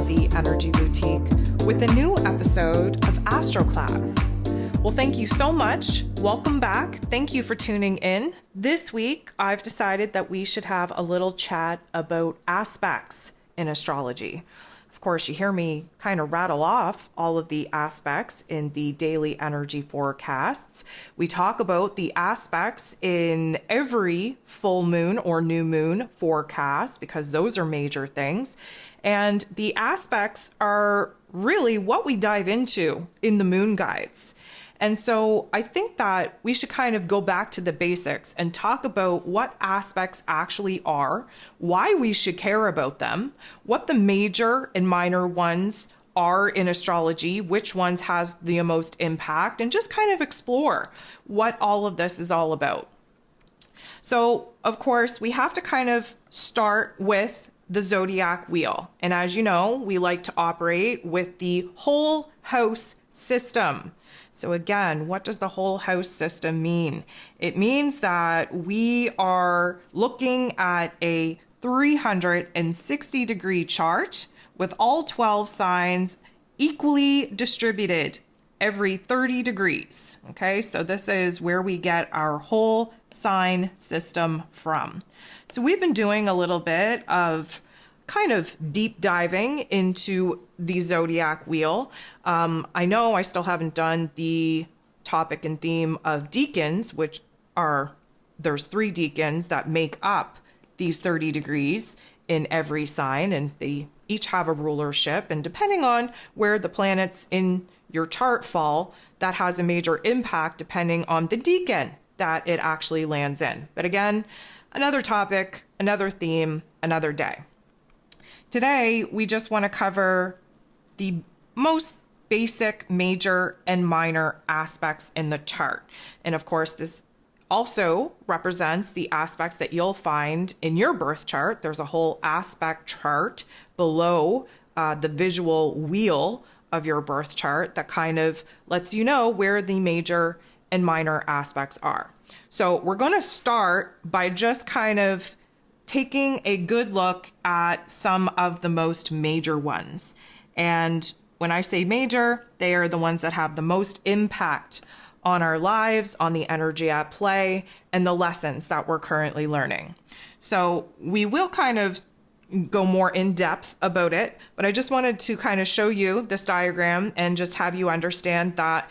the Energy Boutique with a new episode of Astro Class. Well, thank you so much. Welcome back. Thank you for tuning in. This week, I've decided that we should have a little chat about aspects in astrology. Of course, you hear me kind of rattle off all of the aspects in the daily energy forecasts. We talk about the aspects in every full moon or new moon forecast because those are major things. And the aspects are really what we dive into in the moon guides. And so I think that we should kind of go back to the basics and talk about what aspects actually are, why we should care about them, what the major and minor ones are in astrology, which ones has the most impact, and just kind of explore what all of this is all about. So, of course, we have to kind of start with the zodiac wheel. And as you know, we like to operate with the whole house system. So again, what does the whole house system mean? It means that we are looking at a 360-degree chart with all 12 signs equally distributed every 30 degrees. Okay, so this is where we get our whole sign system from. So we've been doing a little bit of kind of deep diving into the zodiac wheel. I know I still haven't done the topic and theme of decans, which are, there's 3 decans that make up these 30 degrees in every sign, and they each have a rulership. And depending on where the planets in your chart fall, that has a major impact depending on the decan that it actually lands in. But again, another topic, another theme, another day. Today, we just want to cover the most basic, major, and minor aspects in the chart. And of course, this also represents the aspects that you'll find in your birth chart. There's a whole aspect chart below the visual wheel of your birth chart that kind of lets you know where the major and minor aspects are. So we're going to start by just kind of taking a good look at some of the most major ones. And when I say major, they are the ones that have the most impact on our lives, on the energy at play, and the lessons that we're currently learning. So we will kind of go more in depth about it, but I just wanted to kind of show you this diagram and just have you understand that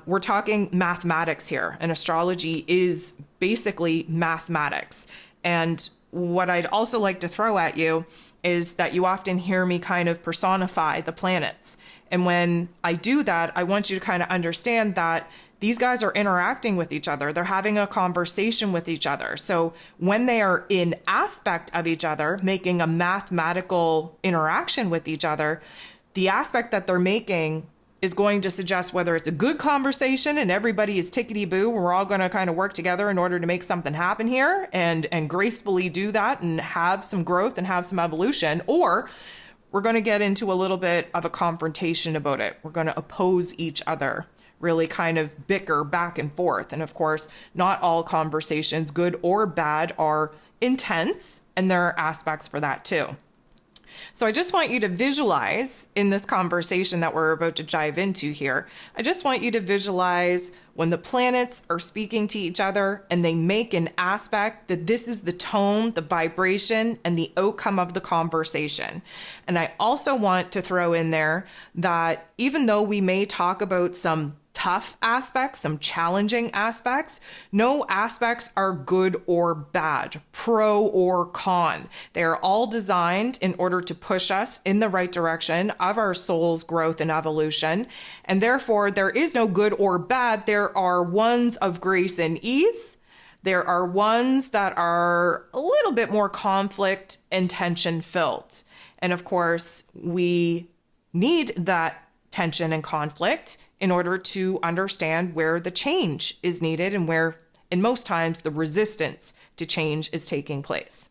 we're talking mathematics here, and astrology is basically mathematics. And what I'd also like to throw at you is that you often hear me kind of personify the planets. And when I do that, I want you to kind of understand that these guys are interacting with each other. They're having a conversation with each other. So when they are in aspect of each other, making a mathematical interaction with each other, the aspect that they're making is going to suggest whether it's a good conversation and everybody is tickety-boo, we're all going to kind of work together in order to make something happen here and gracefully do that and have some growth and have some evolution, or we're going to get into a little bit of a confrontation about it. We're going to oppose each other, really kind of bicker back and forth. And of course, not all conversations, good or bad, are intense, and there are aspects for that too. So I just want you to visualize in this conversation that we're about to dive into here, I just want you to visualize when the planets are speaking to each other and they make an aspect, that this is the tone, the vibration, and the outcome of the conversation. And I also want to throw in there that even though we may talk about some tough aspects, some challenging aspects, no aspects are good or bad, pro or con. They are all designed in order to push us in the right direction of our soul's growth and evolution. And therefore, there is no good or bad. There are ones of grace and ease. There are ones that are a little bit more conflict and tension filled. And of course, we need that tension and conflict in order to understand where the change is needed and where, in most times, the resistance to change is taking place.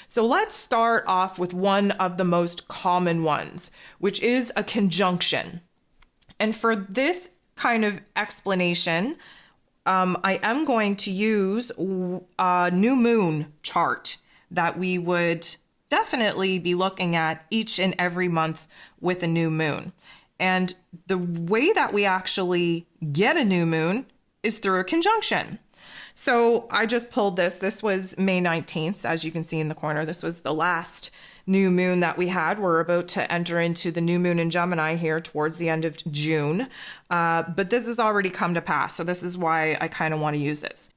So let's start off with one of the most common ones, which is a conjunction. And for this kind of explanation, I am going to use a new moon chart that we would definitely be looking at each and every month with a new moon. And the way that we actually get a new moon is through a conjunction. So I just pulled this. This was May 19th, as you can see in the corner. This was the last new moon that we had. We're about to enter into the new moon in Gemini here towards the end of June. But this has already come to pass. So this is why I kind of want to use this.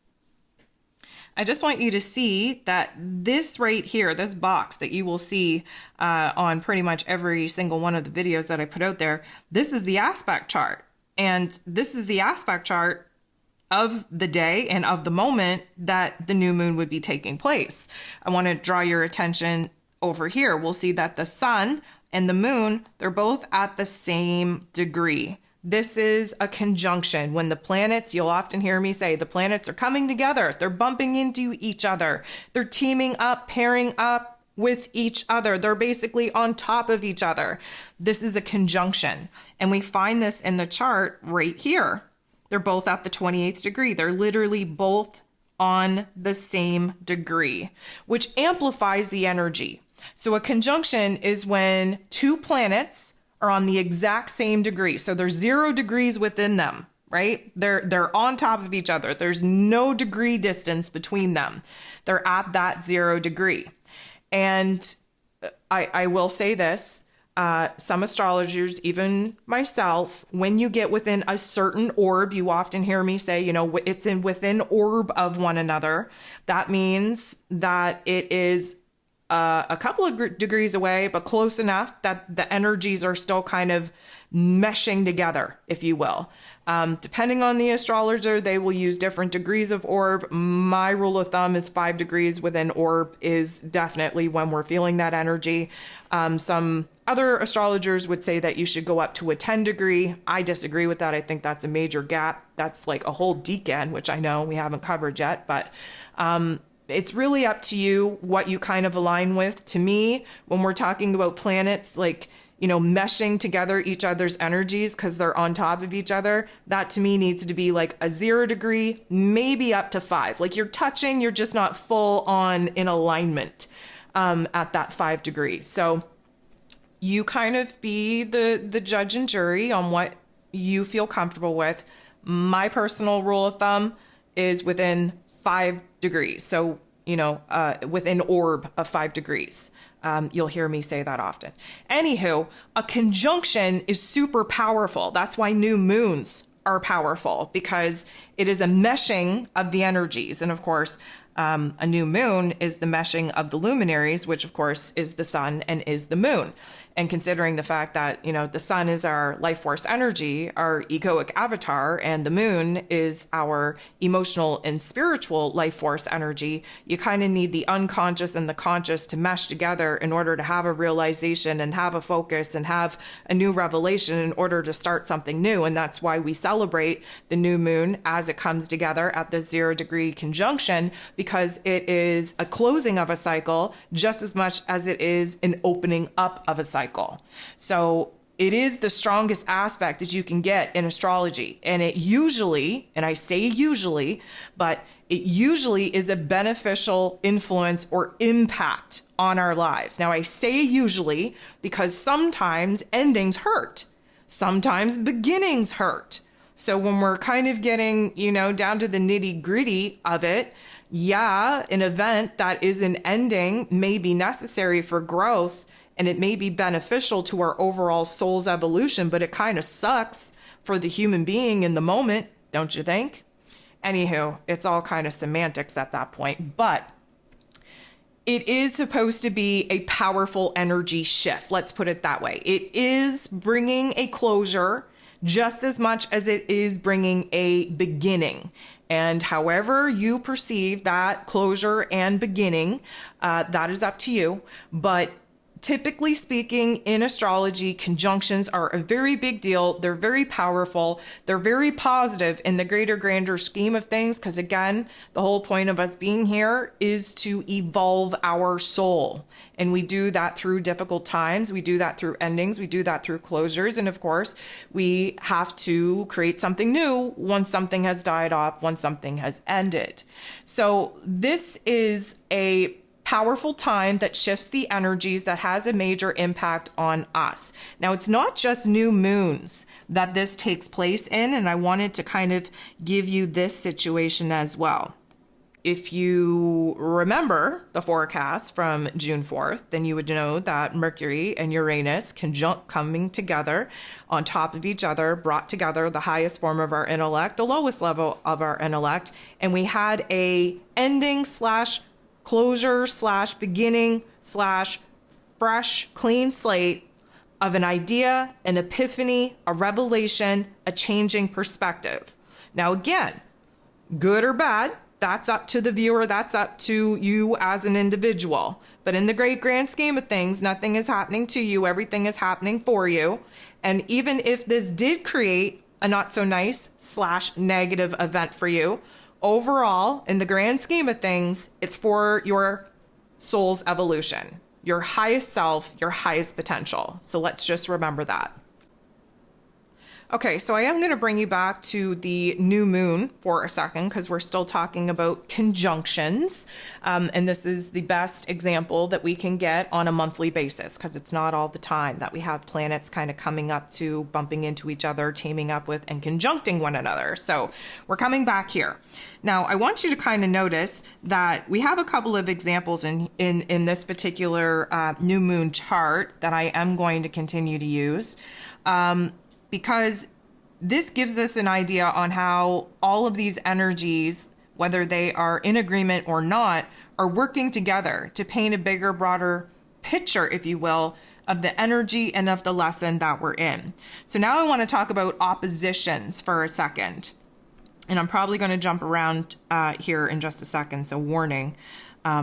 I just want you to see that this right here, this box that you will see on pretty much every single one of the videos that I put out there, this is the aspect chart. And this is the aspect chart of the day and of the moment that the new moon would be taking place. I want to draw your attention over here. We'll see that the sun and the moon, they're both at the same degree. This is a conjunction. When the planets, you'll often hear me say, the planets are coming together. They're bumping into each other. They're teaming up, pairing up with each other. They're basically on top of each other. This is a conjunction. And we find this in the chart right here. They're both at the 28th degree. They're literally both on the same degree, which amplifies the energy. So a conjunction is when two planets are on the exact same degree. So there's 0 degrees within them, right? They're on top of each other. There's no degree distance between them. They're at that 0 degree. And I will say this, some astrologers, even myself, when you get within a certain orb, you often hear me say, you know, it's within orb of one another. That means that it is a couple of degrees away, but close enough that the energies are still kind of meshing together, if you will. Depending on the astrologer, they will use different degrees of orb. My rule of thumb is 5 degrees within orb is definitely when we're feeling that energy. Some other astrologers would say that you should go up to a 10 degree. I disagree with that. I think that's a major gap. That's like a whole decan, which I know we haven't covered yet, but it's really up to you what you kind of align with. To me, when we're talking about planets, like, you know, meshing together each other's energies because they're on top of each other, that to me needs to be like a 0 degree, maybe up to 5. Like you're touching, you're just not full on in alignment at that 5 degrees. So you kind of be the judge and jury on what you feel comfortable with. My personal rule of thumb is within 5 degrees. So, you know, within orb of 5 degrees. You'll hear me say that often. Anywho, a conjunction is super powerful. That's why new moons are powerful, because it is a meshing of the energies. And of course, a new moon is the meshing of the luminaries, which of course is the sun and is the moon. And considering the fact that, you know, the sun is our life force energy, our egoic avatar, and the moon is our emotional and spiritual life force energy, you kind of need the unconscious and the conscious to mesh together in order to have a realization and have a focus and have a new revelation in order to start something new. And that's why we celebrate the new moon as it comes together at the 0 degree conjunction, because it is a closing of a cycle just as much as it is an opening up of a cycle. So it is the strongest aspect that you can get in astrology. And it usually, and I say usually, but it usually is a beneficial influence or impact on our lives. Now I say usually because sometimes endings hurt. Sometimes beginnings hurt. So when we're kind of getting, you know, down to the nitty gritty of it, yeah, an event that is an ending may be necessary for growth, and it may be beneficial to our overall soul's evolution, but it kind of sucks for the human being in the moment, don't you think? Anywho, it's all kind of semantics at that point, but it is supposed to be a powerful energy shift. Let's put it that way. It is bringing a closure just as much as it is bringing a beginning. And however you perceive that closure and beginning, that is up to you. But typically speaking, in astrology, conjunctions are a very big deal. They're very powerful. They're very positive in the greater, grander scheme of things. Because again, the whole point of us being here is to evolve our soul. And we do that through difficult times. We do that through endings. We do that through closures. And of course, we have to create something new once something has died off, once something has ended. So this is a powerful time that shifts the energies, that has a major impact on us. Now, it's not just new moons that this takes place in, and I wanted to kind of give you this situation as well. If you remember the forecast from June 4th, then you would know that Mercury and Uranus conjunct coming together on top of each other, brought together the highest form of our intellect, the lowest level of our intellect, and we had a ending slash closure slash beginning slash fresh, clean slate of an idea, an epiphany, a revelation, a changing perspective. Now, again, good or bad, that's up to the viewer. That's up to you as an individual. But in the great grand scheme of things, nothing is happening to you. Everything is happening for you. And even if this did create a not so nice slash negative event for you, overall, in the grand scheme of things, it's for your soul's evolution, your highest self, your highest potential. So let's just remember that. Okay, so I am going to bring you back to the new moon for a second because we're still talking about conjunctions. And this is the best example that we can get on a monthly basis because it's not all the time that we have planets kind of coming up to bumping into each other, teaming up with and conjuncting one another. So we're coming back here. Now, I want you to kind of notice that we have a couple of examples in this particular new moon chart that I am going to continue to use. Because this gives us an idea on how all of these energies, whether they are in agreement or not, are working together to paint a bigger, broader picture, if you will, of the energy and of the lesson that we're in. So now I want to talk about oppositions for a second. And I'm probably going to jump around here in just a second, so warning.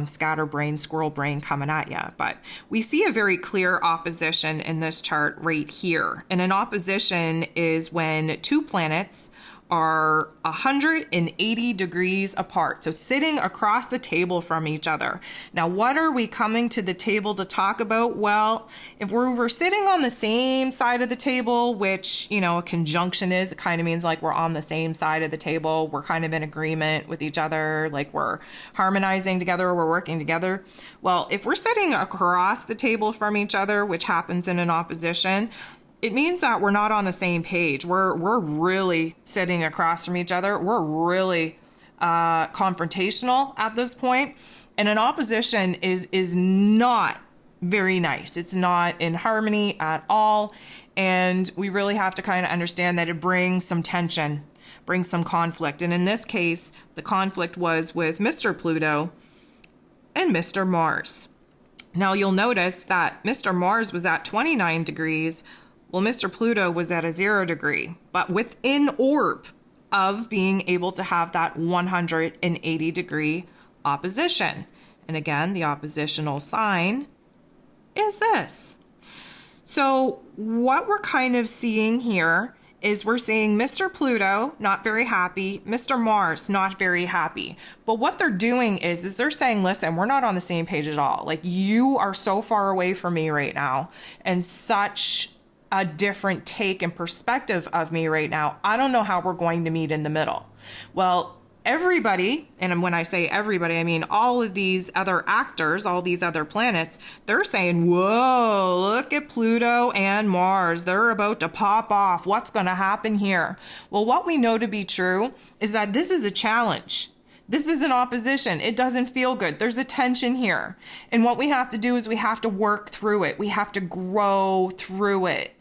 Scatterbrain, squirrel brain coming at you. But we see a very clear opposition in this chart right here. And an opposition is when two planets are 180 degrees apart, so sitting across the table from each other. Now, what are we coming to the table to talk about? Well, if we're sitting on the same side of the table, which, you know, a conjunction is, it kind of means like we're on the same side of the table, we're kind of in agreement with each other, like we're harmonizing together, we're working together. Well, if we're sitting across the table from each other, which happens in an opposition, it means that we're not on the same page. We're really sitting across from each other. We're really confrontational at this point. And an opposition is not very nice. It's not in harmony at all. And we really have to kind of understand that it brings some tension, brings some conflict. And in this case, the conflict was with Mr. Pluto and Mr. Mars. Now you'll notice that Mr. Mars was at 29 degrees. Well, Mr. Pluto was at a 0 degree, but within orb of being able to have that 180 degree opposition. And again, the oppositional sign is this. So what we're kind of seeing here is we're seeing Mr. Pluto not very happy, Mr. Mars not very happy. But what they're doing is they're saying, listen, we're not on the same page at all. Like, you are so far away from me right now, and such a different take and perspective of me right now. I don't know how we're going to meet in the middle. Well, everybody, and when I say everybody, I mean all of these other actors, all these other planets, they're saying, whoa, look at Pluto and Mars. They're about to pop off. What's going to happen here? Well, what we know to be true is that this is a challenge. This is an opposition. It doesn't feel good. There's a tension here. And what we have to do is we have to work through it. We have to grow through it.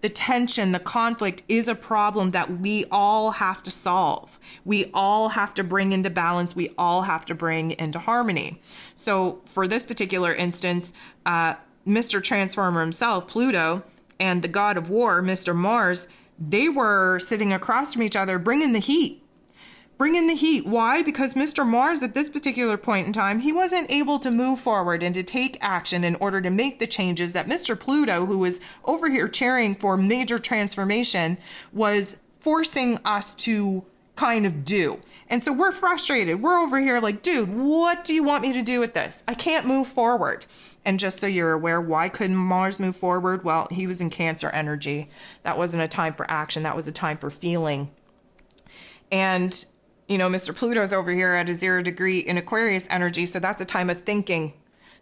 The tension, the conflict is a problem that we all have to solve. We all have to bring into balance. We all have to bring into harmony. So for this particular instance, Mr. Transformer himself, Pluto, and the god of war, Mr. Mars, they were sitting across from each other, bringing the heat. Bring in the heat. Why? Because Mr. Mars at this particular point in time, he wasn't able to move forward and to take action in order to make the changes that Mr. Pluto, who was over here cheering for major transformation, was forcing us to kind of do. And so we're frustrated. We're over here like, dude, what do you want me to do with this? I can't move forward. And just so you're aware, why couldn't Mars move forward? Well, he was in Cancer energy. That wasn't a time for action. That was a time for feeling. And you know, Mr. Pluto's over here at a 0 degree in Aquarius energy, so that's a time of thinking.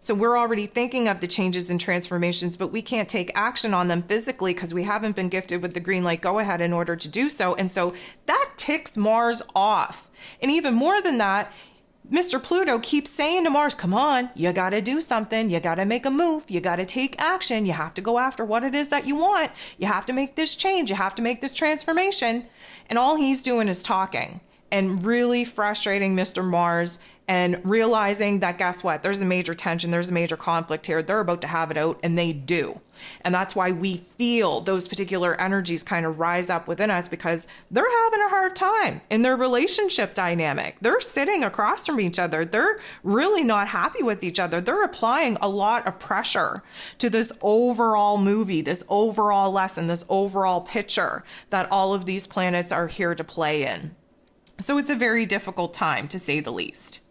So we're already thinking of the changes and transformations, but we can't take action on them physically because we haven't been gifted with the green light go ahead in order to do so. And so that ticks Mars off. And even more than that, Mr. Pluto keeps saying to Mars, come on, you got to do something. You got to make a move. You got to take action. You have to go after what it is that you want. You have to make this change. You have to make this transformation. And all he's doing is talking and really frustrating Mr. Mars and realizing that, guess what? There's a major tension. There's a major conflict here. They're about to have it out, and they do. And that's why we feel those particular energies kind of rise up within us, because they're having a hard time in their relationship dynamic. They're sitting across from each other. They're really not happy with each other. They're applying a lot of pressure to this overall movie, this overall lesson, this overall picture that all of these planets are here to play in. So it's a very difficult time, to say the least.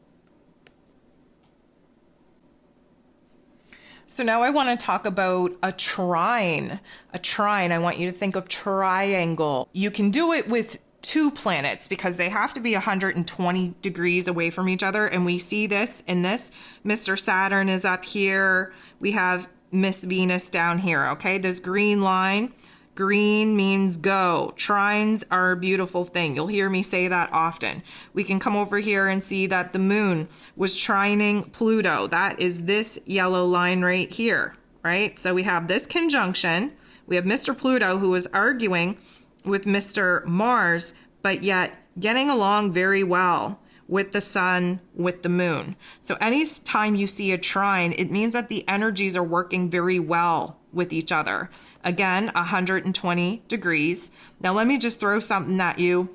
So now I want to talk about a trine. A trine, I want you to think of triangle. You can do it with two planets because they have to be 120 degrees away from each other. And we see this in this. Mr. Saturn is up here. We have Miss Venus down here, okay? This green line. Green means go. Trines are a beautiful thing. You'll hear me say that often. We can come over here and see that the moon was trining Pluto. That is this yellow line right here, right? So we have this conjunction. We have Mr. Pluto, who is arguing with Mr. Mars, but yet getting along very well with the sun, with the moon. So anytime you see a trine, it means that the energies are working very well with each other. Again, 120 degrees. Now let me just throw something at you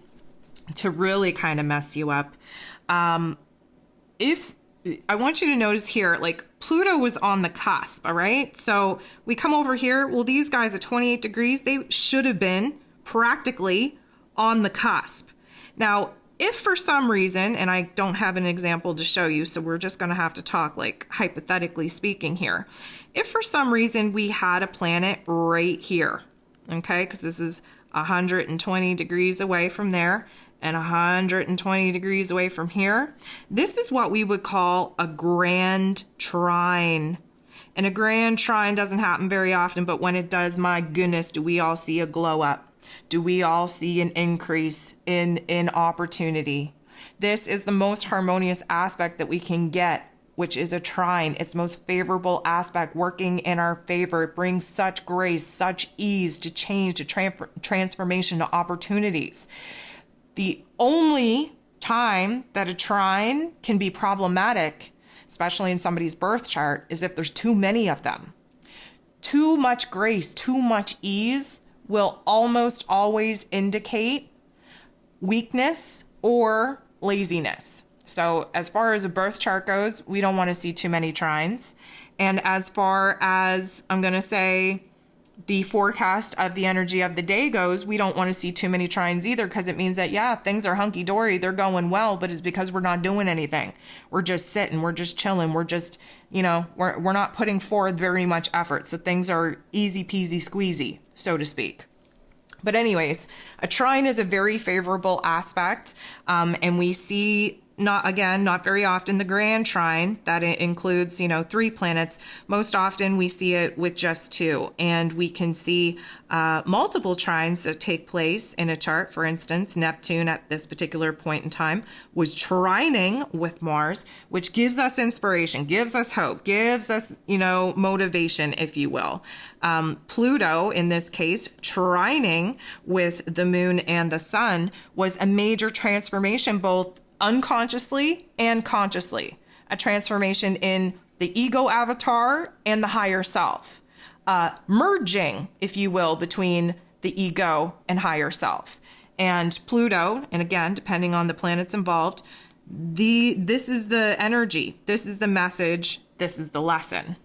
to really kind of mess you up. If I want you to notice here, like Pluto was on the cusp, all right? So we come over here. Well, these guys at 28 degrees, they should have been practically on the cusp. Now, if for some reason, and I don't have an example to show you, so we're just going to have to talk like hypothetically speaking here. If for some reason we had a planet right here, okay, because this is 120 degrees away from there and 120 degrees away from here, this is what we would call a grand trine. And a grand trine doesn't happen very often, but when it does, my goodness, do we all see a glow up? Do we all see an increase in opportunity? This is the most harmonious aspect that we can get, which is a trine. It's the most favorable aspect working in our favor. It brings such grace, such ease to change, to transformation, to opportunities. The only time that a trine can be problematic, especially in somebody's birth chart, is if there's too many of them. Too much grace, too much ease will almost always indicate weakness or laziness. So as far as a birth chart goes, we don't want to see too many trines. And as far as, I'm going to say, the forecast of the energy of the day goes, we don't want to see too many trines either, because it means that, yeah, things are hunky-dory, they're going well, but it's because we're not doing anything. We're just sitting, we're just chilling, we're just, we're not putting forth very much effort. So things are easy peasy squeezy, so to speak. But anyways, a trine is a very favorable aspect, and we see not very often the grand trine that it includes, 3 planets. Most often we see it with just 2, and we can see multiple trines that take place in a chart. For instance, Neptune at this particular point in time was trining with Mars, which gives us inspiration, gives us hope, gives us, motivation, if you will. Pluto, in this case, trining with the moon and the sun, was a major transformation, both unconsciously and consciously, a transformation in the ego avatar and the higher self, merging, if you will, between the ego and higher self. And Pluto, and again, depending on the planets involved, this is the energy, this is the message, this is the lesson.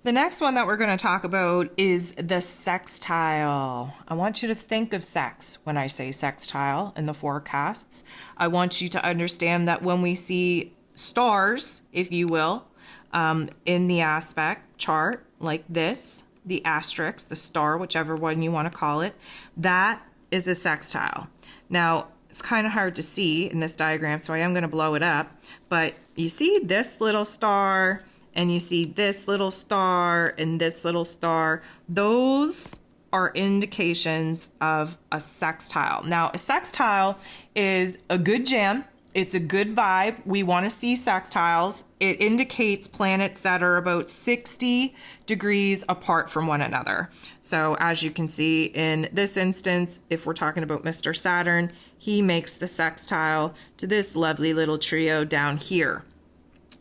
The next one that we're going to talk about is the sextile. I want you to think of sex when I say sextile in the forecasts. I want you to understand that when we see stars, if you will, in the aspect chart like this, the asterisk, the star, whichever one you want to call it, that is a sextile. Now, It's kind of hard to see in this diagram, so I am going to blow it up. But you see this little star, and you see this little star, and this little star. Those are indications of a sextile. Now, a sextile is a good jam. It's a good vibe. We want to see sextiles. It indicates planets that are about 60 degrees apart from one another. So as you can see in this instance, if we're talking about Mr. Saturn, he makes the sextile to this lovely little trio down here.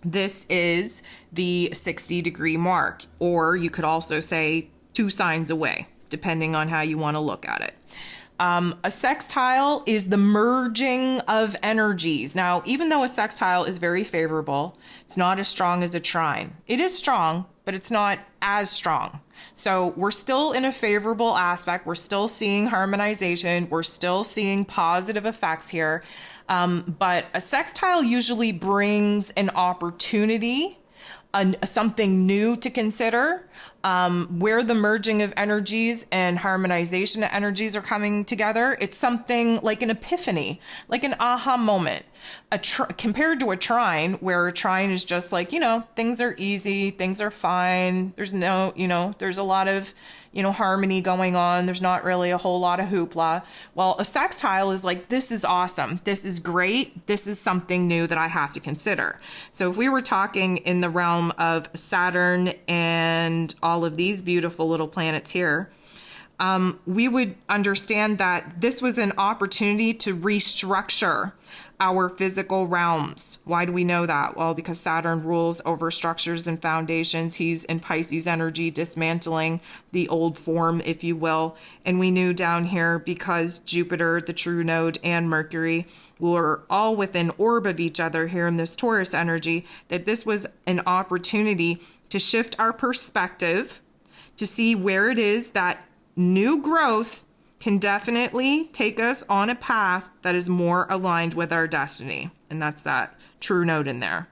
This is the 60-degree mark, or you could also say 2 signs away, depending on how you want to look at it. A sextile is the merging of energies. Now, even though a sextile is very favorable, it's not as strong as a trine. It is strong, but it's not as strong. So we're still in a favorable aspect. We're still seeing harmonization. We're still seeing positive effects here. But a sextile usually brings an opportunity, something new to consider, where the merging of energies and harmonization of energies are coming together. It's something like an epiphany, like an aha moment. Compared to a trine, where a trine is just like, things are easy, things are fine. There's no, there's a lot of, harmony going on. There's not really a whole lot of hoopla. Well, a sextile is like, this is awesome. This is great. This is something new that I have to consider. So if we were talking in the realm of Saturn and all of these beautiful little planets here, we would understand that this was an opportunity to restructure our physical realms. Why do we know that? Well, because Saturn rules over structures and foundations. He's in Pisces energy, dismantling the old form, if you will. And we knew down here, because Jupiter, the true node, and Mercury were all within orb of each other here in this Taurus energy, that this was an opportunity to shift our perspective, to see where it is that new growth can definitely take us on a path that is more aligned with our destiny. And that's that true node in there.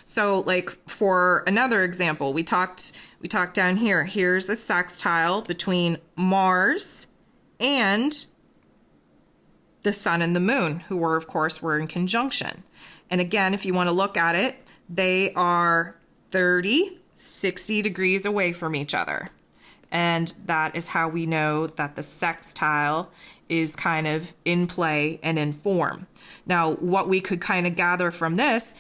So like for another example, we talked down here. Here's a sextile between Mars and the sun and the moon, who were, of course, were in conjunction. And again, if you want to look at it, they are 30, 60 degrees away from each other. And that is how we know that the sextile is kind of in play and in form. Now, what we could kind of gather from this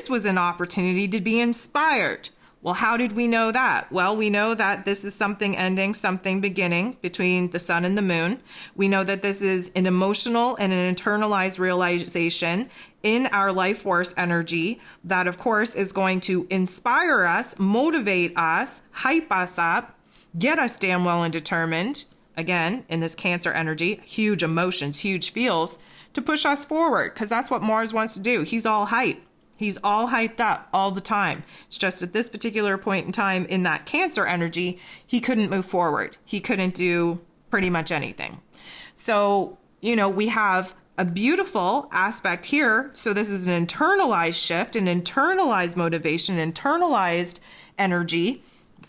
was an opportunity to be inspired. Well, how did we know that? Well, we know that this is something ending, something beginning between the sun and the moon. We know that this is an emotional and an internalized realization in our life force energy that, of course, is going to inspire us, motivate us, hype us up, get us damn well and determined, again, in this Cancer energy, huge emotions, huge feels, to push us forward, because that's what Mars wants to do. He's all hype. He's all hyped up all the time. It's just at this particular point in time in that Cancer energy, he couldn't move forward. He couldn't do pretty much anything. So, we have a beautiful aspect here. So this is an internalized shift, an internalized motivation, internalized energy.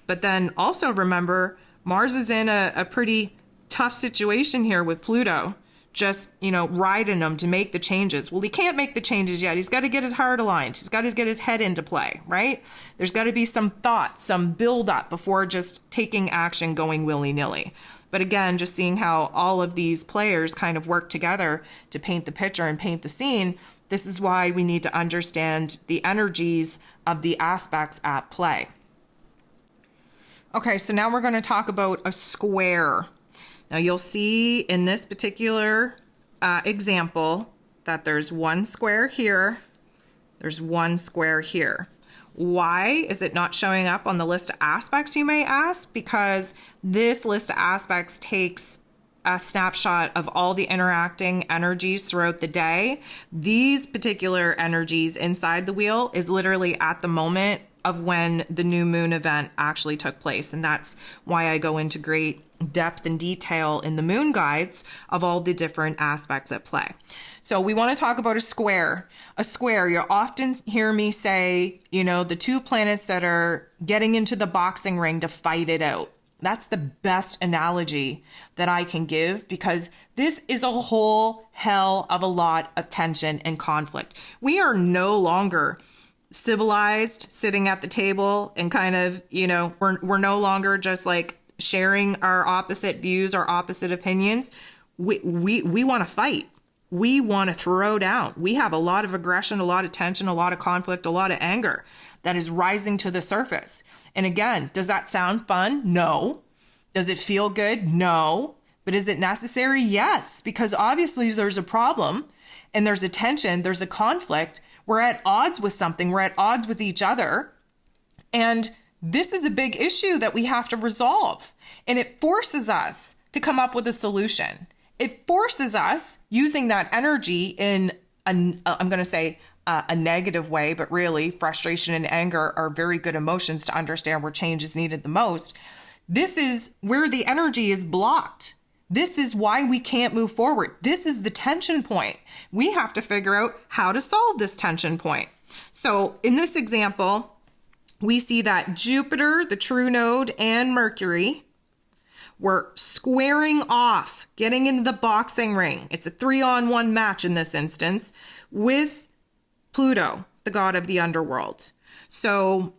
But then also remember, Mars is in a pretty tough situation here with Pluto, just, riding him to make the changes. Well, he can't make the changes yet. He's got to get his heart aligned. He's got to get his head into play, right? There's got to be some thought, some build up before just taking action, going willy-nilly. But again, just seeing how all of these players kind of work together to paint the picture and paint the scene, this is why we need to understand the energies of the aspects at play. Okay, so now we're going to talk about a square. Now you'll see in this particular example that there's one square here, there's one square here. Why is it not showing up on the list of aspects, you may ask? Because this list of aspects takes a snapshot of all the interacting energies throughout the day. These particular energies inside the wheel is literally at the moment of when the new moon event actually took place. And that's why I go into great depth and detail in the moon guides of all the different aspects at play. So we want to talk about a square. A square, you'll often hear me say, the two planets that are getting into the boxing ring to fight it out. That's the best analogy that I can give, because this is a whole hell of a lot of tension and conflict. We are no longer civilized sitting at the table and kind of, we're no longer just like sharing our opposite views, our opposite opinions. We want to fight. We want to throw down. We have a lot of aggression, a lot of tension, a lot of conflict, a lot of anger that is rising to the surface. And again, does that sound fun? No. Does it feel good? No. But is it necessary? Yes, because obviously there's a problem and there's a tension, there's a conflict. We're at odds with something. We're at odds with each other. And this is a big issue that we have to resolve. And it forces us to come up with a solution. It forces us using that energy in, I'm going to say, a negative way, but really frustration and anger are very good emotions to understand where change is needed the most. This is where the energy is blocked. This is why we can't move forward. This is the tension point. We have to figure out how to solve this tension point. So in this example, we see that Jupiter, the true node, and Mercury were squaring off, getting into the boxing ring. It's a 3-on-1 match in this instance with Pluto, the god of the underworld. So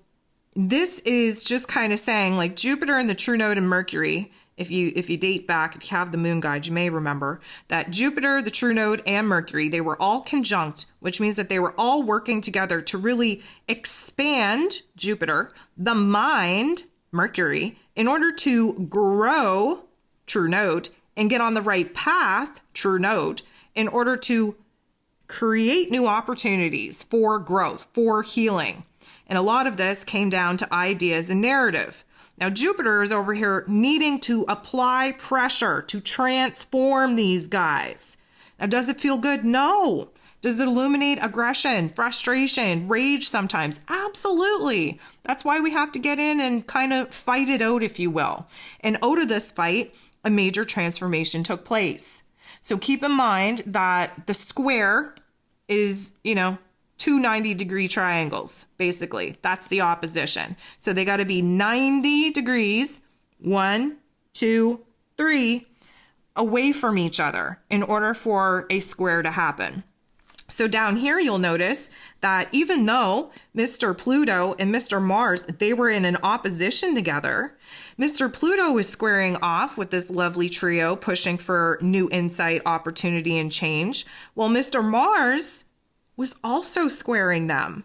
this is just kind of saying, like, Jupiter and the true node and Mercury, if you date back, if you have the moon guide, you may remember that Jupiter, the true node, and Mercury, they were all conjunct, which means that they were all working together to really expand Jupiter, the mind, Mercury, in order to grow, true node, and get on the right path, true node, in order to create new opportunities for growth, for healing. And a lot of this came down to ideas and narrative. Now, Jupiter is over here needing to apply pressure to transform these guys. Now, does it feel good? No. Does it illuminate aggression, frustration, rage sometimes? Absolutely. That's why we have to get in and kind of fight it out, if you will. And out of this fight, a major transformation took place. So keep in mind that the square is, two 90-degree triangles, basically. That's the opposition. So they got to be 90 degrees, 1, 2, 3, away from each other in order for a square to happen. So down here, you'll notice that even though Mr. Pluto and Mr. Mars, they were in an opposition together, Mr. Pluto was squaring off with this lovely trio, pushing for new insight, opportunity, and change, while Mr. Mars was also squaring them.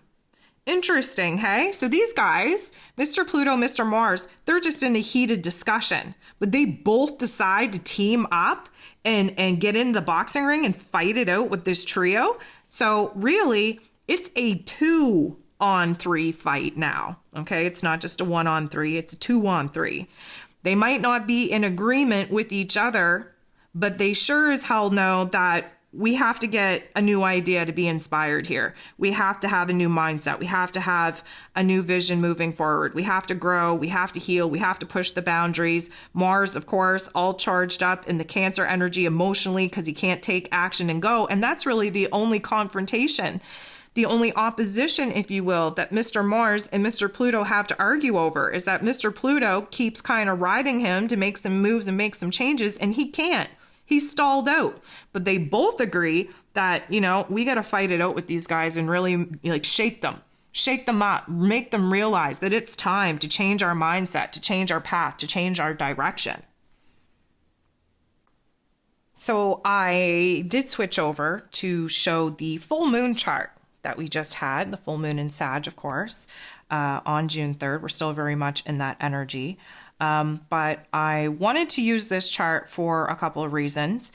Interesting, hey? So these guys, Mr. Pluto, Mr. Mars, they're just in a heated discussion, but they both decide to team up and get in the boxing ring and fight it out with this trio. So really, it's a 2-on-3 fight now, okay? It's not just a 1-on-3, it's a 2-on-3. They might not be in agreement with each other, but they sure as hell know that we have to get a new idea to be inspired here. We have to have a new mindset. We have to have a new vision moving forward. We have to grow. We have to heal. We have to push the boundaries. Mars, of course, all charged up in the Cancer energy emotionally because he can't take action and go. And that's really the only confrontation, the only opposition, if you will, that Mr. Mars and Mr. Pluto have to argue over is that Mr. Pluto keeps kind of riding him to make some moves and make some changes, and he can't. He's stalled out. But they both agree that, we got to fight it out with these guys and really shake them up, make them realize that it's time to change our mindset, to change our path, to change our direction. So I did switch over to show the full moon chart that we just had, the full moon in Sag, of course, on June 3rd. We're still very much in that energy. But I wanted to use this chart for a couple of reasons,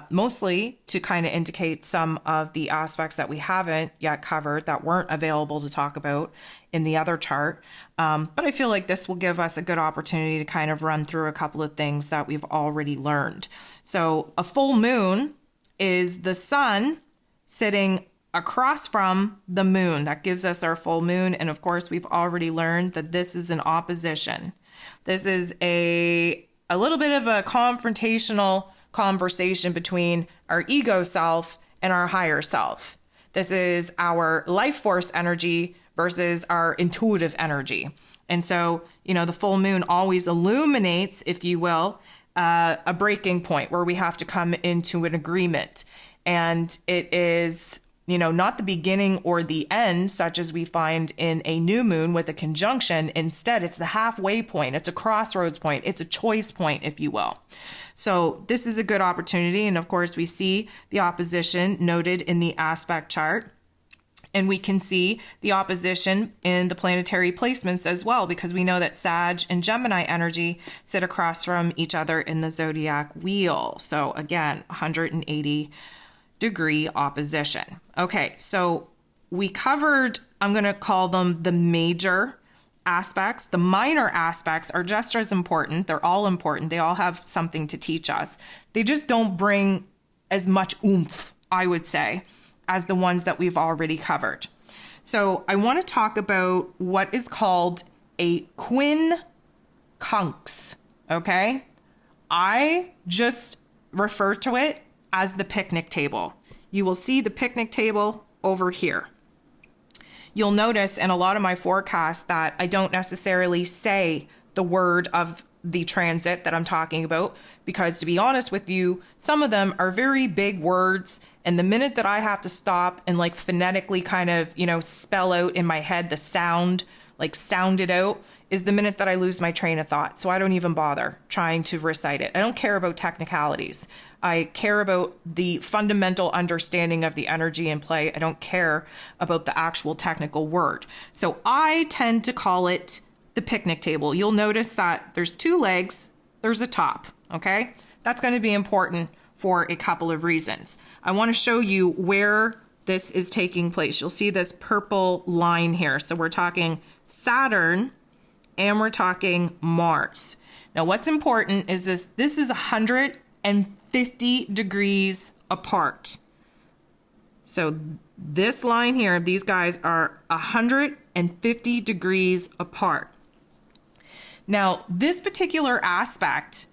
mostly to kind of indicate some of the aspects that we haven't yet covered that weren't available to talk about in the other chart. But I feel like this will give us a good opportunity to kind of run through a couple of things that we've already learned. So a full moon is the sun sitting across from the moon. That gives us our full moon. And of course, we've already learned that this is an opposition. This is a little bit of a confrontational conversation between our ego self and our higher self. This is our life force energy versus our intuitive energy. And so, the full moon always illuminates, if you will, a breaking point where we have to come into an agreement. And it is, not the beginning or the end, such as we find in a new moon with a conjunction. Instead, it's the halfway point. It's a crossroads point. It's a choice point, if you will. So this is a good opportunity. And of course, we see the opposition noted in the aspect chart. And we can see the opposition in the planetary placements as well, because we know that Sag and Gemini energy sit across from each other in the zodiac wheel. So again, 180-degree opposition. Okay, so we covered, I'm going to call them the major aspects. The minor aspects are just as important. They're all important. They all have something to teach us. They just don't bring as much oomph, I would say, as the ones that we've already covered. So I want to talk about what is called a quincunx, okay? I just refer to it as the picnic table. You will see the picnic table over here. You'll notice in a lot of my forecasts that I don't necessarily say the word of the transit that I'm talking about, because to be honest with you, some of them are very big words. And the minute that I have to stop and like phonetically kind of, spell out in my head the sound, like sound it out, is the minute that I lose my train of thought. So I don't even bother trying to recite it. I don't care about technicalities. I care about the fundamental understanding of the energy in play. I don't care about the actual technical word. So I tend to call it the picnic table. You'll notice that there's two legs, there's a top, okay? That's going to be important for a couple of reasons. I want to show you where this is taking place. You'll see this purple line here. So we're talking Saturn and we're talking Mars. Now what's important is this is 150 degrees apart. So this line here, these guys are 150 degrees apart. Now, this particular aspect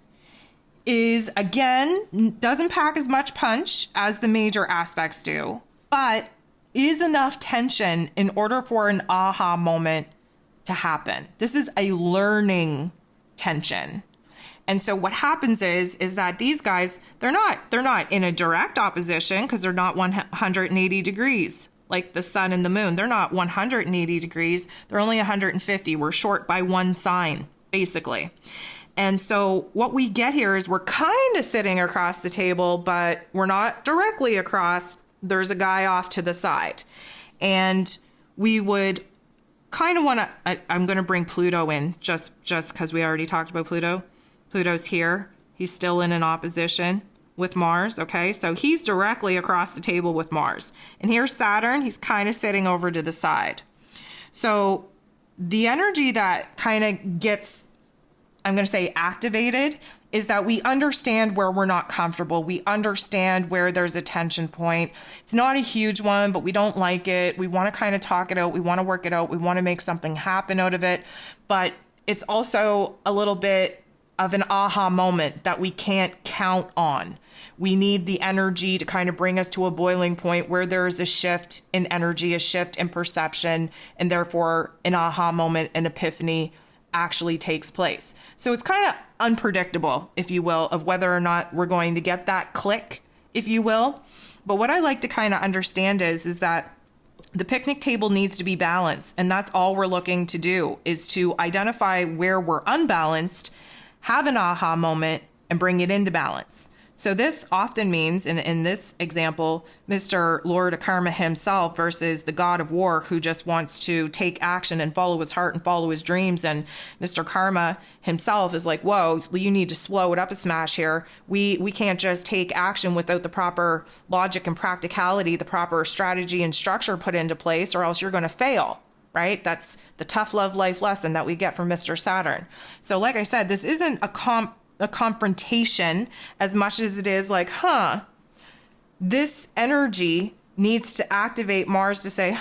is, again, doesn't pack as much punch as the major aspects do, but is enough tension in order for an aha moment to happen. This is a learning tension. And so what happens is that these guys, they're not in a direct opposition because they're not 180 degrees like the sun and the moon. They're not 180 degrees. They're only 150. We're short by one sign, basically. And so what we get here is we're kind of sitting across the table, but we're not directly across. There's a guy off to the side. And we would kind of want to, I'm going to bring Pluto in just because we already talked about Pluto. Pluto's here. He's still in an opposition with Mars, okay? So he's directly across the table with Mars. And here's Saturn. He's kind of sitting over to the side. So the energy that kind of gets, I'm going to say, activated is that we understand where we're not comfortable. We understand where there's a tension point. It's not a huge one, but we don't like it. We want to kind of talk it out. We want to work it out. We want to make something happen out of it. But it's also a little bit of an aha moment that we can't count on. We need the energy to kind of bring us to a boiling point where there is a shift in energy, a shift in perception, and therefore an aha moment, an epiphany actually takes place. So it's kind of unpredictable, if you will, of whether or not we're going to get that click, if you will. But what I like to kind of understand is that the picnic table needs to be balanced. And that's all we're looking to do, is to identify where we're unbalanced, have an aha moment, and bring it into balance. So this often means, in this example, Mr. Lord of Karma himself versus the God of War, who just wants to take action and follow his heart and follow his dreams. And Mr. Karma himself is like, whoa, you need to slow it up a smash here. We can't just take action without the proper logic and practicality, the proper strategy and structure put into place, or else you're going to fail. Right? That's the tough love life lesson that we get from Mr. Saturn. So like I said, this isn't a confrontation as much as it is like, this energy needs to activate Mars to say,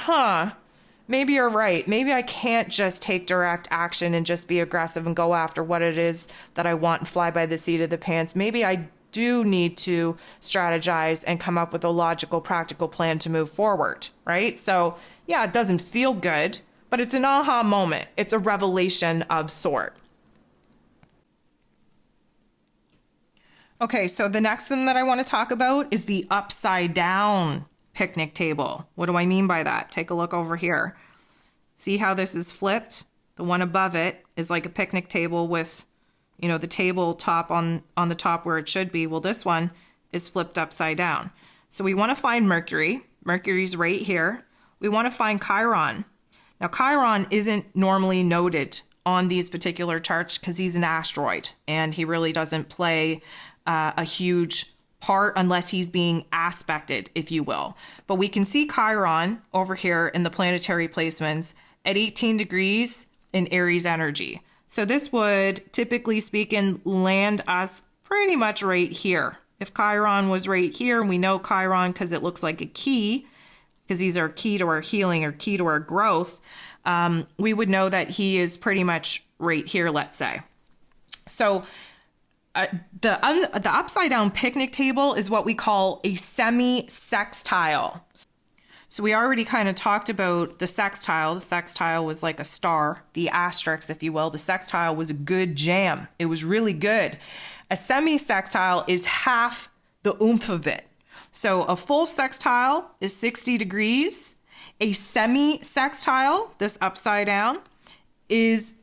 maybe you're right. Maybe I can't just take direct action and just be aggressive and go after what it is that I want and fly by the seat of the pants. Maybe I do need to strategize and come up with a logical, practical plan to move forward, right? So yeah, it doesn't feel good, but it's an aha moment. It's a revelation of sort. Okay, so the next thing that I want to talk about is the upside down picnic table. What do I mean by that? Take a look over here. See how this is flipped? The one above it is like a picnic table with, you know, the table top on the top where it should be. Well, this one is flipped upside down. So we want to find Mercury. Mercury's right here. We want to find Chiron. Now, Chiron isn't normally noted on these particular charts because he's an asteroid and he really doesn't play a huge part unless he's being aspected, if you will. But we can see Chiron over here in the planetary placements at 18 degrees in Aries energy. So this would, typically speaking, land us pretty much right here. If Chiron was right here, and we know Chiron because it looks like a key, because these are key to our healing or key to our growth, we would know that he is pretty much right here, let's say. So the upside down picnic table is what we call a semi-sextile. So we already kind of talked about the sextile. The sextile was like a star, the asterisk, if you will. The sextile was a good jam. It was really good. A semi-sextile is half the oomph of it. So a full sextile is 60 degrees. A semi-sextile, this upside down, is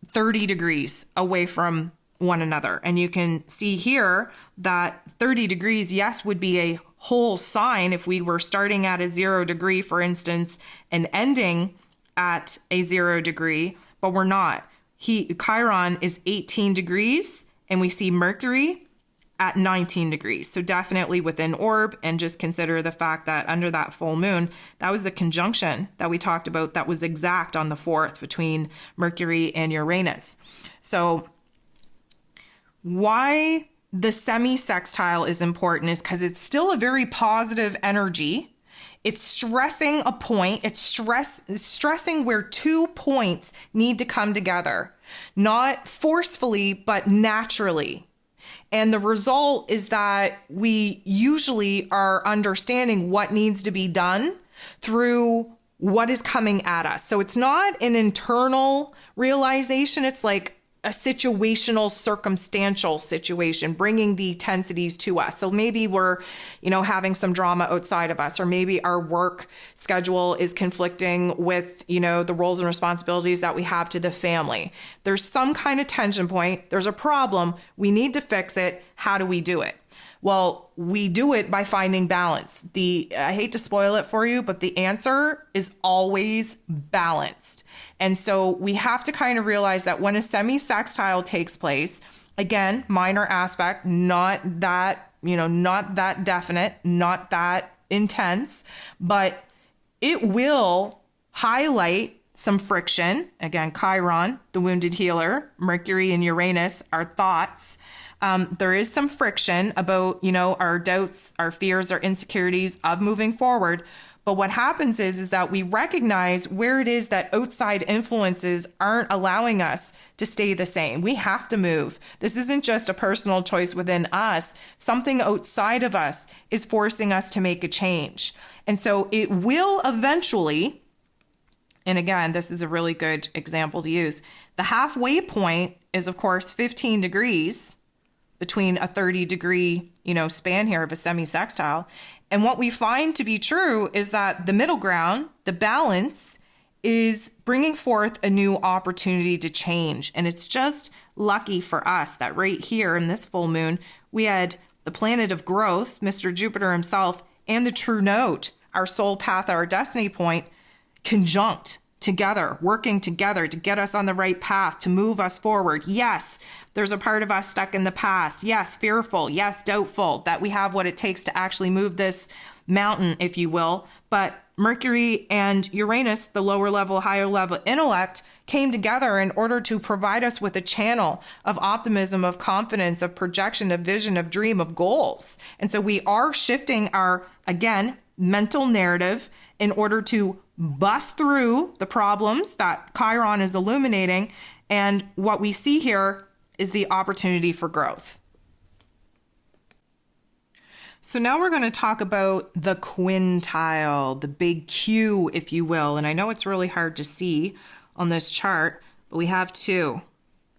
30 degrees away from one another. And you can see here that 30 degrees, yes, would be a whole sign if we were starting at a 0 degree, for instance, and ending at a 0 degree, but we're not. Chiron is 18 degrees and we see Mercury at 19 degrees. So definitely within orb, and just consider the fact that under that full moon, that was the conjunction that we talked about that was exact on the 4th between Mercury and Uranus. So why the semi-sextile is important is because it's still a very positive energy. It's stressing a point. It's stressing where 2 points need to come together, not forcefully, but naturally. And the result is that we usually are understanding what needs to be done through what is coming at us. So it's not an internal realization. It's like a situational, circumstantial situation, bringing the tensities to us. So maybe we're, having some drama outside of us, or maybe our work schedule is conflicting with, the roles and responsibilities that we have to the family. There's some kind of tension point. There's a problem. We need to fix it. How do we do it? Well, we do it by finding balance. I hate to spoil it for you, but the answer is always balanced. And so we have to kind of realize that when a semi-sextile takes place, again, minor aspect, not that definite, not that intense, but it will highlight some friction. Again, Chiron, the wounded healer, Mercury and Uranus, our thoughts. There is some friction about, our doubts, our fears, our insecurities of moving forward. But what happens is that we recognize where it is that outside influences aren't allowing us to stay the same. We have to move. This isn't just a personal choice within us. Something outside of us is forcing us to make a change. And so it will eventually, and again, this is a really good example to use. The halfway point is, of course, 15 degrees between a 30 degree, span here of a semi-sextile. And what we find to be true is that the middle ground, the balance, is bringing forth a new opportunity to change. And it's just lucky for us that right here in this full moon, we had the planet of growth, Mr. Jupiter himself, and the true note, our soul path, our destiny point, conjunct together, working together to get us on the right path, to move us forward. Yes, there's a part of us stuck in the past. Yes, fearful. Yes, doubtful that we have what it takes to actually move this mountain, if you will. But Mercury and Uranus, the lower level, higher level intellect, came together in order to provide us with a channel of optimism, of confidence, of projection, of vision, of dream, of goals. And so we are shifting our, again, mental narrative in order to bust through the problems that Chiron is illuminating. And what we see here is the opportunity for growth. So now we're going to talk about the quintile, the big Q, if you will. And I know it's really hard to see on this chart, but we have two.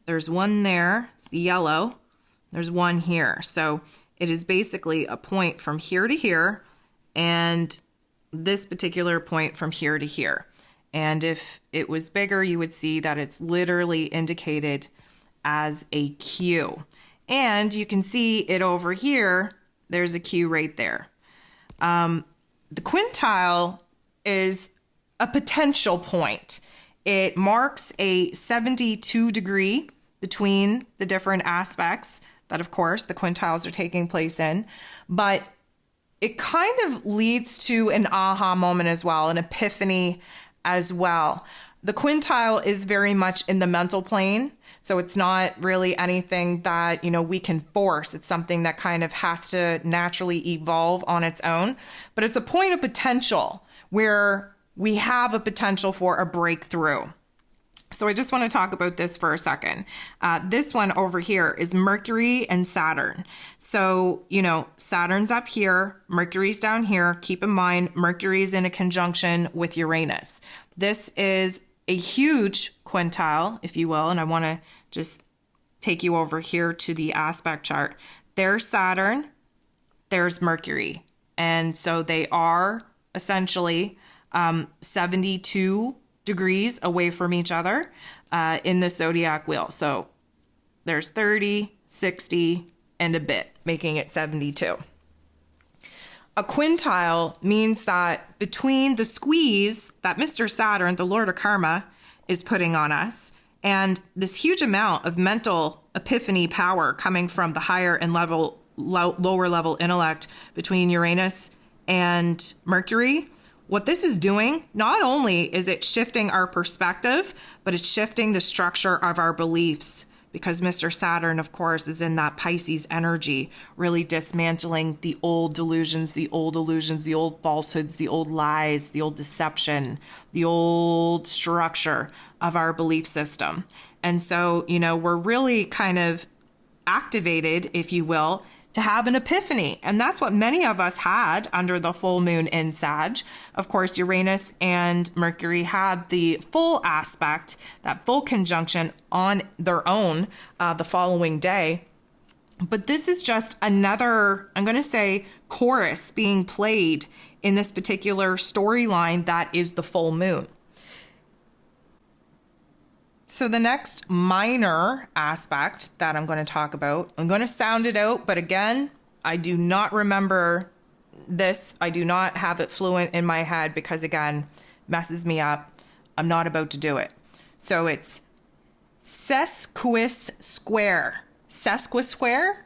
There's one there, it's the yellow. There's one here. So it is basically a point from here to here and this particular point from here to here. And if it was bigger, you would see that it's literally indicated as a Q. And you can see it over here. There's a Q right there. The quintile is a potential point. It marks a 72 degree between the different aspects that, of course, the quintiles are taking place in. But it kind of leads to an aha moment as well, an epiphany as well. The quintile is very much in the mental plane. So it's not really anything that, we can force. It's something that kind of has to naturally evolve on its own. But it's a point of potential where we have a potential for a breakthrough. So I just want to talk about this for a second. This one over here is Mercury and Saturn. So, Saturn's up here, Mercury's down here. Keep in mind, Mercury's in a conjunction with Uranus. This is a huge quintile, if you will, and I want to just take you over here to the aspect chart. There's Saturn, there's Mercury, and so they are essentially 72 degrees away from each other in the zodiac wheel. So there's 30, 60, and a bit, making it 72. A quintile means that between the squeeze that Mr. Saturn, the Lord of Karma, is putting on us, and this huge amount of mental epiphany power coming from the higher and lower level intellect between Uranus and Mercury, what this is doing, not only is it shifting our perspective, but it's shifting the structure of our beliefs. Because Mr. Saturn, of course, is in that Pisces energy, really dismantling the old delusions, the old illusions, the old falsehoods, the old lies, the old deception, the old structure of our belief system. And so, we're really kind of activated, if you will, to have an epiphany. And that's what many of us had under the full moon in Sag. Of course, Uranus and Mercury had the full aspect, that full conjunction on their own the following day. But this is just another, I'm going to say, chorus being played in this particular storyline that is the full moon. So the next minor aspect that I'm going to talk about, I'm going to sound it out, but again, I do not remember this. I do not have it fluent in my head because, again, messes me up. I'm not about to do it. So it's sesquisquare. Sesquisquare?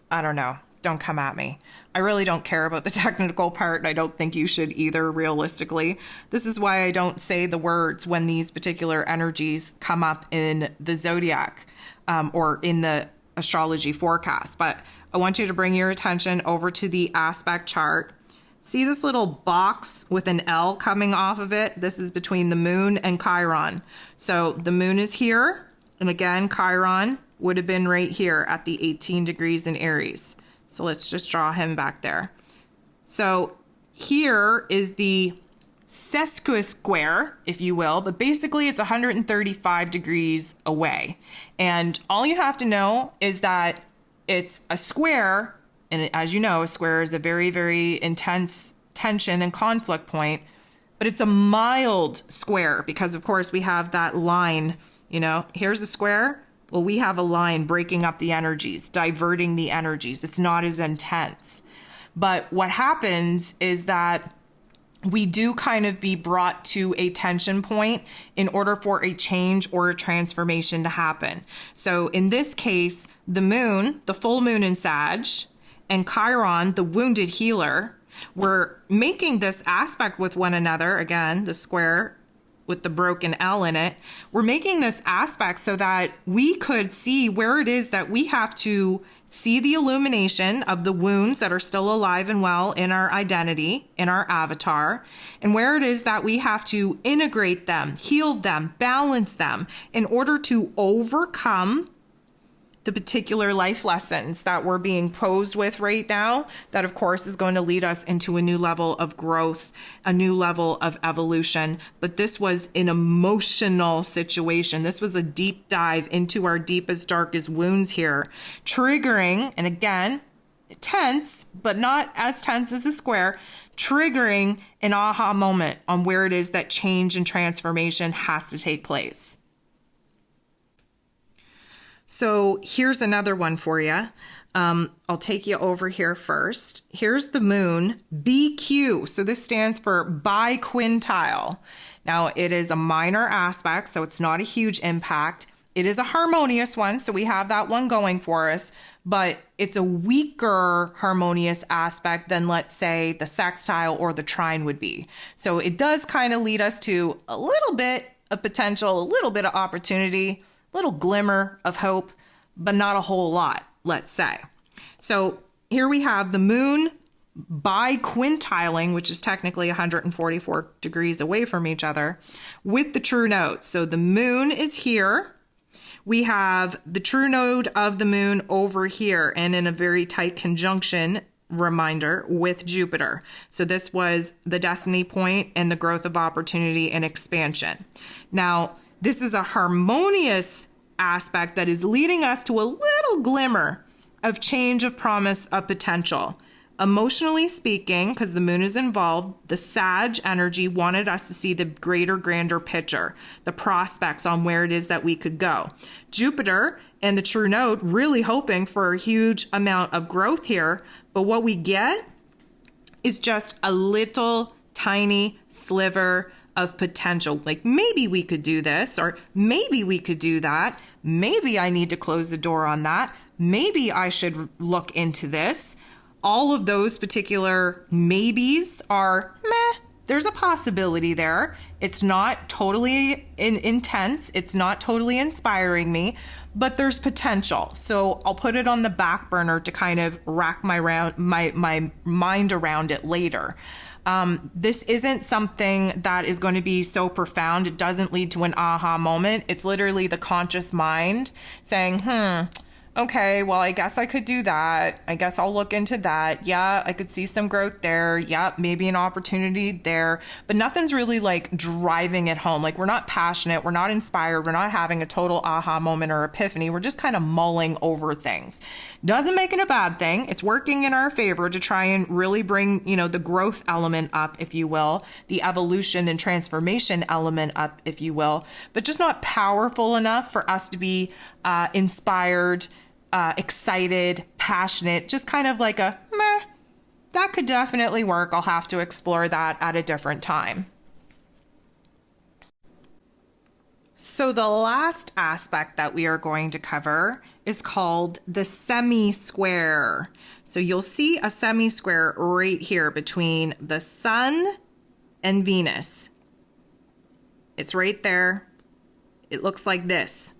I don't know. Don't come at me. I really don't care about the technical part. I don't think you should either, realistically. This is why I don't say the words when these particular energies come up in the zodiac or in the astrology forecast. But I want you to bring your attention over to the aspect chart. See this little box with an L coming off of it? This is between the moon and Chiron. So the moon is here. And again, Chiron would have been right here at the 18 degrees in Aries. So let's just draw him back there. So here is the sesquisquare, if you will, but basically it's 135 degrees away. And all you have to know is that it's a square, and as you know, a square is a very, very intense tension and conflict point, but it's a mild square because, of course, we have that line, here's a square. Well, we have a line breaking up the energies, diverting the energies. It's not as intense. But what happens is that we do kind of be brought to a tension point in order for a change or a transformation to happen. So in this case, the moon, the full moon in Sag, and Chiron, the wounded healer, were making this aspect with one another. Again, the square with the broken L in it. We're making this aspect so that we could see where it is that we have to see the illumination of the wounds that are still alive and well in our identity, in our avatar, and where it is that we have to integrate them, heal them, balance them in order to overcome the particular life lessons that we're being posed with right now. That, of course, is going to lead us into a new level of growth, a new level of evolution. But this was an emotional situation. This was a deep dive into our deepest, darkest wounds here, triggering, and again, tense, but not as tense as a square, triggering an aha moment on where it is that change and transformation has to take place. So here's another one for you. I'll take you over here first. Here's the moon, BQ. So this stands for biquintile. Now it is a minor aspect, so it's not a huge impact. It is a harmonious one, so we have that one going for us, but it's a weaker harmonious aspect than, let's say, the sextile or the trine would be. So it does kind of lead us to a little bit of potential, a little bit of opportunity, a little glimmer of hope, but not a whole lot, let's say. So here we have the moon biquintiling, which is technically 144 degrees away from each other, with the true node. So the moon is here. We have the true node of the moon over here and in a very tight conjunction, reminder, with Jupiter. So this was the destiny point and the growth of opportunity and expansion. Now, this is a harmonious aspect that is leading us to a little glimmer of change, of promise, of potential. Emotionally speaking, because the moon is involved, the Sag energy wanted us to see the greater, grander picture, the prospects on where it is that we could go. Jupiter and the true node really hoping for a huge amount of growth here, but what we get is just a little tiny sliver of potential. Like maybe we could do this, or maybe we could do that. Maybe I need to close the door on that. Maybe I should look into this. All of those particular maybes are meh. There's a possibility there. It's not totally intense. It's not totally inspiring me, but there's potential. So I'll put it on the back burner to kind of rack my mind around it later. This isn't something that is going to be so profound. It doesn't lead to an aha moment. It's literally the conscious mind saying, okay, well, I guess I could do that. I guess I'll look into that. Yeah, I could see some growth there. Yeah, maybe an opportunity there. But nothing's really like driving it home. Like we're not passionate. We're not inspired. We're not having a total aha moment or epiphany. We're just kind of mulling over things. Doesn't make it a bad thing. It's working in our favor to try and really bring, the growth element up, if you will, the evolution and transformation element up, if you will, but just not powerful enough for us to be inspired, excited, passionate, just kind of like a meh, that could definitely work. I'll have to explore that at a different time. So the last aspect that we are going to cover is called the semi-square. So you'll see a semi-square right here between the Sun and Venus. It's right there. It looks like this.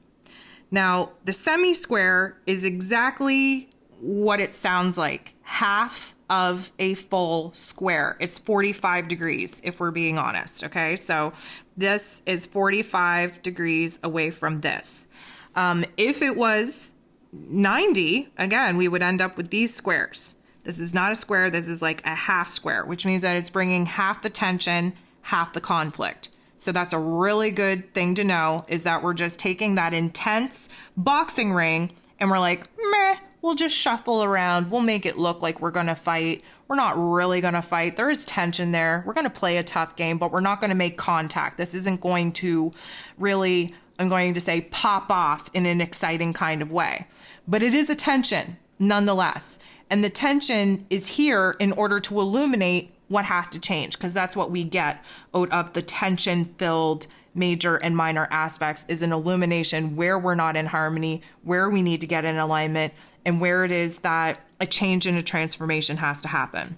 Now, the semi-square is exactly what it sounds like, half of a full square. It's 45 degrees, if we're being honest, okay? So this is 45 degrees away from this. If it was 90, again, we would end up with these squares. This is not a square, this is like a half square, which means that it's bringing half the tension, half the conflict. So that's a really good thing to know, is that we're just taking that intense boxing ring and we're like, meh, we'll just shuffle around. We'll make it look like we're going to fight. We're not really going to fight. There is tension there. We're going to play a tough game, but we're not going to make contact. This isn't going to really, I'm going to say, pop off in an exciting kind of way. But it is a tension nonetheless. And the tension is here in order to illuminate what has to change, because that's what we get out of the tension-filled major and minor aspects, is an illumination where we're not in harmony, where we need to get in alignment, and where it is that a change and a transformation has to happen.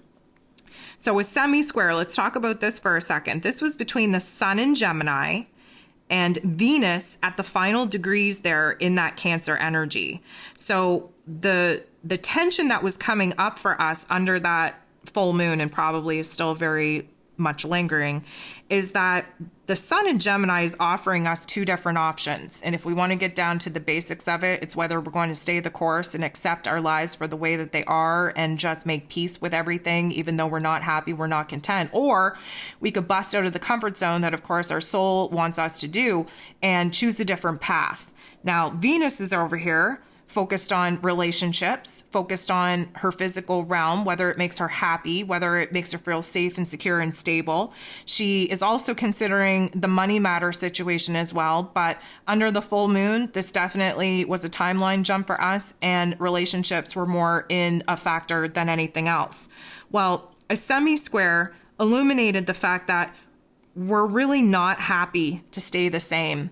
So with semi-square, let's talk about this for a second. This was between the Sun in Gemini and Venus at the final degrees there in that Cancer energy. So the tension that was coming up for us under that full moon, and probably is still very much lingering, is that the sun in Gemini is offering us two different options. And if we want to get down to the basics of it, it's whether we're going to stay the course and accept our lives for the way that they are and just make peace with everything, even though we're not happy, we're not content. Or we could bust out of the comfort zone that, of course, our soul wants us to do and choose a different path. Now, Venus is over here, focused on relationships, focused on her physical realm, whether it makes her happy, whether it makes her feel safe and secure and stable. She is also considering the money matter situation as well. But under the full moon, this definitely was a timeline jump for us, and relationships were more in a factor than anything else. Well, a semi-square illuminated the fact that we're really not happy to stay the same.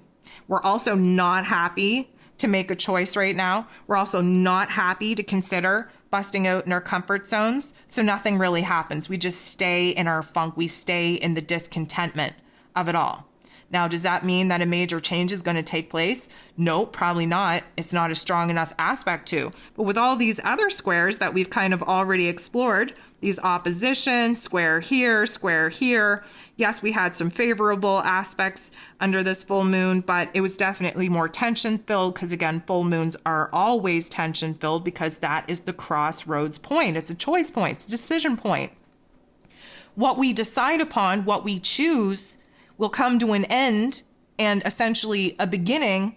We're also not happy to make a choice right now. We're also not happy to consider busting out in our comfort zones. So nothing really happens. We just stay in our funk. We stay in the discontentment of it all. Now, does that mean that a major change is going to take place? No, probably not. It's not a strong enough aspect to. But with all these other squares that we've kind of already explored, these opposition, square here, yes, we had some favorable aspects under this full moon, but it was definitely more tension filled because, again, full moons are always tension filled because that is the crossroads point. It's a choice point. It's a decision point. What we decide upon, what we choose, will come to an end and essentially a beginning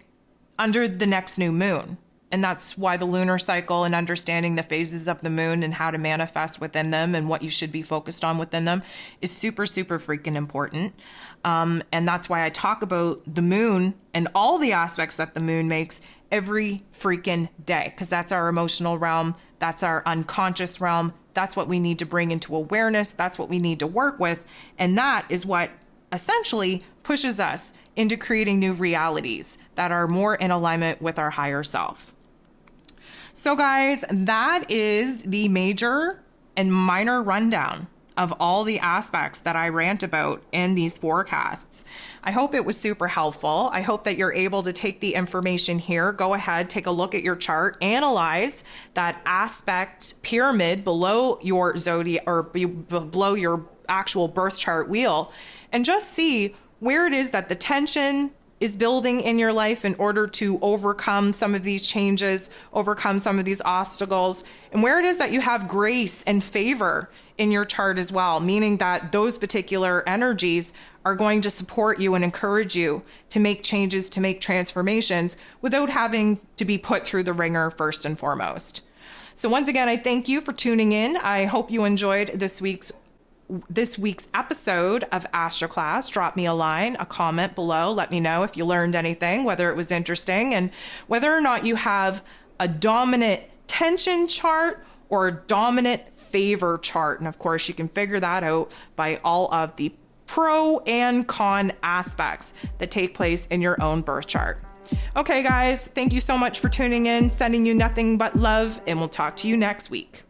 under the next new moon. And that's why the lunar cycle and understanding the phases of the moon and how to manifest within them and what you should be focused on within them is super, super freaking important. And that's why I talk about the moon and all the aspects that the moon makes every freaking day, because that's our emotional realm. That's our unconscious realm. That's what we need to bring into awareness. That's what we need to work with. And that is what essentially pushes us into creating new realities that are more in alignment with our higher self. So guys, that is the major and minor rundown of all the aspects that I rant about in these forecasts. I hope it was super helpful. I hope that you're able to take the information here, go ahead, take a look at your chart, analyze that aspect pyramid below your zodiac or below your actual birth chart wheel, and just see where it is that the tension is building in your life in order to overcome some of these changes, overcome some of these obstacles, and where it is that you have grace and favor in your chart as well, meaning that those particular energies are going to support you and encourage you to make changes, to make transformations without having to be put through the ringer first and foremost. So once again, I thank you for tuning in. I hope you enjoyed this week's episode of Astro Class. Drop me a line, a comment below. Let me know if you learned anything, whether it was interesting, and whether or not you have a dominant tension chart or a dominant favor chart. And of course, you can figure that out by all of the pro and con aspects that take place in your own birth chart. Okay, guys, thank you so much for tuning in. Sending you nothing but love, and we'll talk to you next week.